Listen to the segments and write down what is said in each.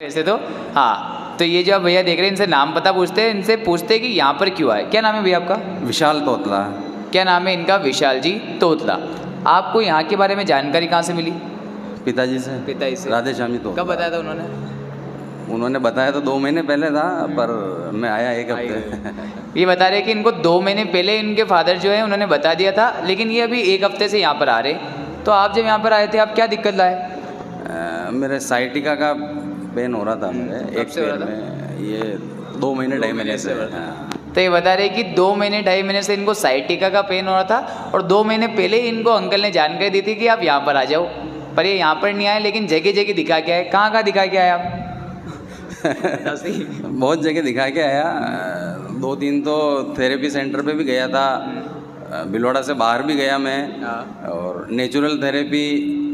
वैसे तो हाँ, तो ये जो आप भैया देख रहे हैं इनसे नाम पता पूछते हैं, इनसे पूछते हैं कि यहाँ पर क्यों आए। क्या नाम है भैया आपका? विशाल तोतला। क्या नाम है इनका? विशाल जी तोतला। आपको यहाँ के बारे में जानकारी कहाँ से मिली? पिताजी से। पिताजी से। राधे श्यामी तोतला। कब बताया था उन्होंने? उन्होंने बताया तो 2 महीने पहले था, पर मैं आया 1 हफ्ते। ये बता रहे हैं कि इनको 2 महीने पहले इनके फादर जो है उन्होंने बता दिया था, लेकिन ये अभी 1 हफ्ते से यहाँ पर आ रहे। तो आप जब यहाँ पर आए थे आप क्या दिक्कत लाए? मेरे साइटिका का पेन हो रहा था मेरे एक पैर में, ये 2 महीने 2.5 महीने से। तो ये बता रहे कि 2 महीने 2.5 महीने से इनको साइटिका का पेन हो रहा था और 2 महीने पहले ही इनको अंकल ने जानकारी दी थी कि आप यहाँ पर आ जाओ, पर ये यहाँ पर नहीं आए, लेकिन जगह जगह दिखा के आए। कहाँ कहाँ दिखा के आए आप? बहुत जगह दिखा के आया, 2-3 तो थेरेपी सेंटर पे भी गया था, भिलवाड़ा से बाहर भी गया मैं, और नेचुरल थेरेपी,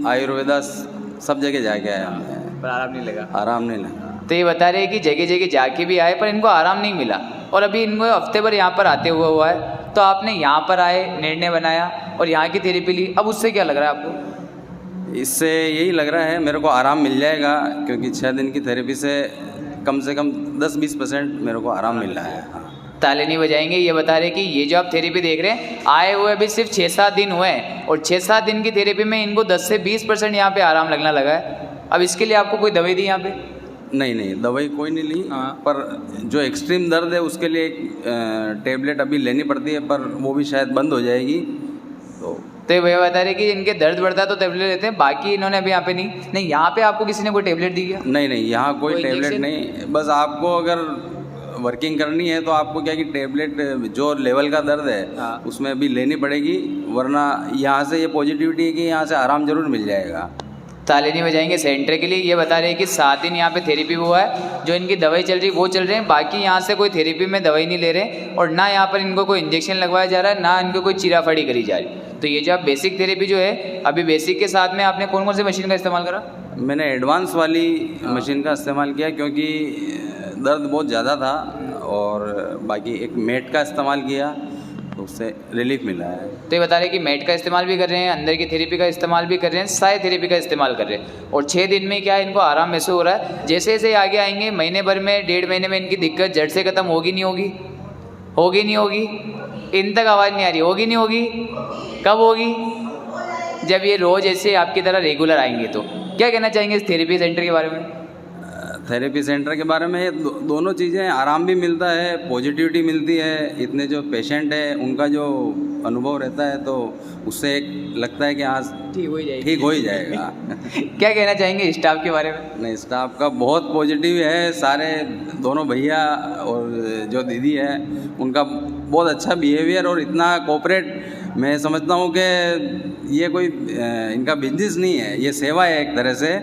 आयुर्वेदा, सब जगह जाके आया मैं, पर आराम नहीं लगा। आराम नहीं लगा। तो ये बता रहे हैं कि जगह जगह जाके भी आए पर इनको आराम नहीं मिला, और अभी इनको हफ्ते भर यहाँ पर आते हुआ है। तो आपने यहाँ पर आए, निर्णय बनाया और यहाँ की थेरेपी ली, अब उससे क्या लग रहा है आपको? इससे यही लग रहा है मेरे को आराम मिल जाएगा, क्योंकि 6 दिन की थेरेपी से कम 10-20% मेरे को आराम मिल रहा है। ताले नहीं बजाएंगे। ये बता रहे कि ये जो आप थेरेपी देख रहे हैं, आए हुए अभी सिर्फ 6-7 दिन हुए हैं और 6-7 दिन की थेरेपी में इनको 10 से 20% यहाँ पे आराम लगना लगा है। अब इसके लिए आपको कोई दवाई दी यहाँ पे? नहीं, दवाई कोई नहीं ली। पर जो एक्सट्रीम दर्द है उसके लिए एक टेबलेट अभी लेनी पड़ती है, पर वो भी शायद बंद हो जाएगी। तो ये भैया बता रहे कि इनके दर्द बढ़ता है तो टेबलेट लेते हैं, बाकी इन्होंने अभी यहाँ पे नहीं। यहाँ पे आपको किसी ने कोई टेबलेट दी क्या? नहीं, यहाँ कोई टेबलेट नहीं। बस आपको अगर वर्किंग करनी है तो आपको क्या कि टेबलेट जो लेवल का दर्द है उसमें अभी लेनी पड़ेगी, वरना यहाँ से ये पॉजिटिविटी है कि यहाँ से आराम जरूर मिल जाएगा। ताले नहीं बजाएंगे सेंटर के लिए। ये बता रहे हैं कि 7 दिन यहाँ पे थेरेपी हुआ है, जो इनकी दवाई चल रही वो चल रहे हैं, बाकी यहाँ से कोई थेरेपी में दवाई नहीं ले रहे और ना यहाँ पर इनको कोई इंजेक्शन लगवाया जा रहा है, ना इनको कोई चीराफाड़ी करी जा रही। तो ये जो आप बेसिक थेरेपी जो है, अभी बेसिक के साथ में आपने कौन कौन सी मशीन का इस्तेमाल करा? मैंने एडवांस वाली मशीन का इस्तेमाल किया, क्योंकि दर्द बहुत ज़्यादा था, और बाकी एक मेट का इस्तेमाल किया तो उससे रिलीफ मिला है। तो ये बता रहे हैं कि मेट का इस्तेमाल भी कर रहे हैं, अंदर की थेरेपी का इस्तेमाल भी कर रहे हैं, साय थेरेपी का इस्तेमाल कर रहे हैं, और 6 दिन में क्या इनको आराम महसूस हो रहा है। जैसे जैसे आगे आएंगे, महीने भर में, 1.5 महीने में इनकी दिक्कत जड़ से खत्म होगी नहीं होगी? होगी नहीं होगी? इन तक आवाज़ नहीं आ रही। होगी नहीं होगी? कब होगी? जब ये रोज़ ऐसे आपकी तरह रेगुलर आएंगे। तो क्या कहना चाहेंगे इस थेरेपी सेंटर के बारे में? थेरेपी सेंटर के बारे में ये दोनों चीज़ें, आराम भी मिलता है, पॉजिटिविटी मिलती है। इतने जो पेशेंट है उनका जो अनुभव रहता है तो उससे एक लगता है कि आज ठीक हो ही जाएगा। क्या कहना चाहेंगे स्टाफ के बारे में? नहीं, स्टाफ का बहुत पॉजिटिव है। सारे दोनों भैया और जो दीदी है उनका बहुत अच्छा बिहेवियर और इतना कोऑपरेट। मैं समझता हूँ कि ये कोई इनका बिजनेस नहीं है, ये सेवा है एक तरह से,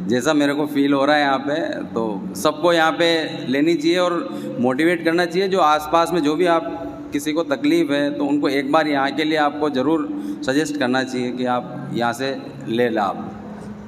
जैसा मेरे को फील हो रहा है यहाँ पे। तो सबको यहाँ पे लेनी चाहिए और मोटिवेट करना चाहिए। जो आसपास में जो भी आप किसी को तकलीफ़ है तो उनको एक बार यहाँ के लिए आपको ज़रूर सजेस्ट करना चाहिए कि आप यहाँ से ले लाभ।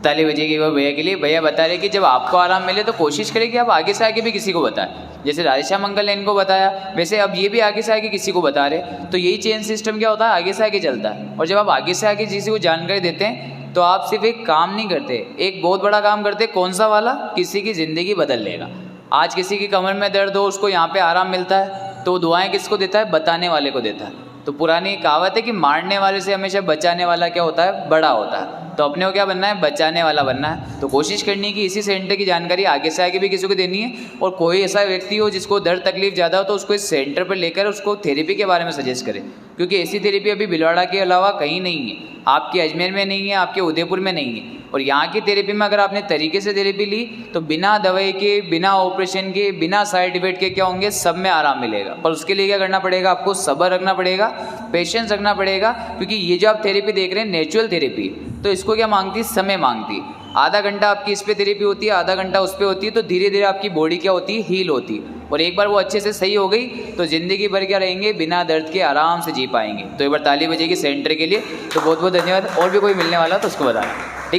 ताली बजेगी वो भैया के लिए। भैया बता रहे कि जब आपको आराम मिले तो कोशिश करें कि आप आगे से आगे भी किसी को बताएं। जैसे राधेश्याम अंकल ने इनको बताया, वैसे अब ये भी आगे से आगे किसी को बता रहे। तो यही चेन सिस्टम क्या होता है, आगे से आगे चलता है। और जब आप आगे से आगे किसी को जानकारी देते हैं तो आप सिर्फ एक काम नहीं करते, एक बहुत बड़ा काम करते। कौन सा वाला? किसी की ज़िंदगी बदल लेगा। आज किसी की कमर में दर्द हो, उसको यहाँ पे आराम मिलता है, तो दुआएं किसको देता है? बताने वाले को देता है। तो पुरानी कहावत है कि मारने वाले से हमेशा बचाने वाला क्या होता है? बड़ा होता है। तो अपने को क्या बनना है? बचाने वाला बनना है। तो कोशिश करनी है कि इसी सेंटर की जानकारी आगे से आगे भी किसी को देनी है, और कोई ऐसा व्यक्ति हो जिसको दर्द तकलीफ ज़्यादा हो तो उसको इस सेंटर पर लेकर उसको थेरेपी के बारे में सजेस्ट करें, क्योंकि ऐसी थेरेपी अभी भिलवाड़ा के अलावा कहीं नहीं है। आपके अजमेर में नहीं है, आपके उदयपुर में नहीं है। और यहाँ की थेरेपी में अगर आपने तरीके से थेरेपी ली तो बिना दवाई के, बिना ऑपरेशन के, बिना साइड इफेक्ट के क्या होंगे, सब में आराम मिलेगा। पर उसके लिए क्या करना पड़ेगा? आपको सब्र रखना पड़ेगा, पेशेंस रखना पड़ेगा, क्योंकि ये जो आप थेरेपी देख रहे हैं नेचुरल थेरेपी, तो इसको क्या मांगती है? समय मांगती है। आधा घंटा आपकी इस पे थेरेपी होती है, आधा घंटा उस पे होती है, तो धीरे धीरे आपकी बॉडी क्या होती है? हील होती है। और एक बार वो अच्छे से सही हो गई तो ज़िंदगी भर क्या रहेंगे? बिना दर्द के आराम से जी पाएंगे। तो एक बार ताली बजेगी सेंटर के लिए। तो बहुत बहुत धन्यवाद। और भी कोई मिलने वाला तो उसको बताना।